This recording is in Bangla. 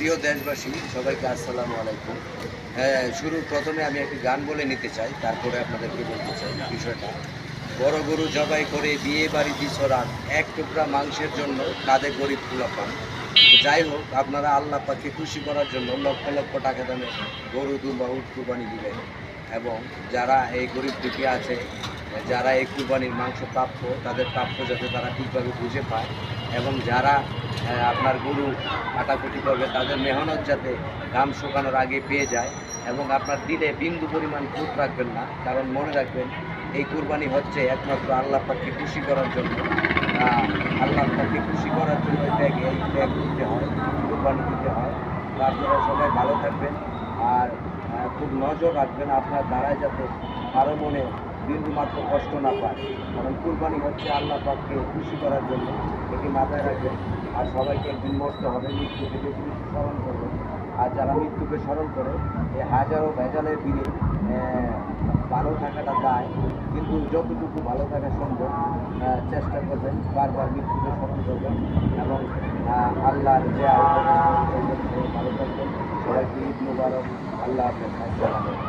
প্রিয় দেশবাসী সবাইকে আসসালামু আলাইকুম। প্রথমে আমি একটি গান বলে নিতে চাই, তারপরে আপনাদেরকে বলতে চাই বিষয়টা। বড় গরু জবাই করে বিয়ে বাড়ি দিছ রাত, এক টুকরা মাংসের জন্য কাঁধে গরিব পোলাপান। তো যাই হোক, আপনারা আল্লাহ পাককে খুশি করার জন্য লক্ষ লক্ষ টাকা দামে গরু দুম্বা উট কুরবানি দিবেন, এবং যারা এই গরিব দুঃখী আছে, যারা এই কুরবানির মাংস প্রাপ্য, তাদের প্রাপ্য যাতে তারা ঠিকভাবে বুঝে পায়, এবং যারা আপনার গরু কাটাকুটি করবে তাদের মেহনত যাতে ঘাম শুকানোর আগে পেয়ে যায়, এবং আপনার দিলে বিন্দু পরিমাণ খুঁত রাখবেন না। কারণ মনে রাখবেন, এই কুরবানি হচ্ছে একমাত্র আল্লাহ পাককে খুশি করার জন্য। আল্লাহ পাককে খুশি করার জন্য এই ত্যাগ দিতে হয়, কুরবানি দিতে হয়। তো আপনারা সবাই ভালো থাকবেন, আর খুব নজর রাখবেন আপনার দ্বারাই যাতে কারো মনে বিন্দু মাত্র কষ্ট না পায়। কারণ কুরবানি হচ্ছে আল্লাহ পাককে খুশি করার জন্য, এটি মাথায় রাখবেন। আর সবাইকে একদিন মরতে হবে, মৃত্যুকে বেশি বেশি স্মরণ করবেন। আর যারা মৃত্যুকে স্মরণ করে, এই হাজারো ভেজালের দিনে ভালো থাকাটা দায়, কিন্তু যতটুকু ভালো থাকা সম্ভব চেষ্টা করবেন, বারবার মৃত্যুকে স্মরণ করবেন, এবং আল্লাহর যে ভালো থাকবেন। সবাইকে ঈদ মুবারক। আল্লাহ হাফেজ।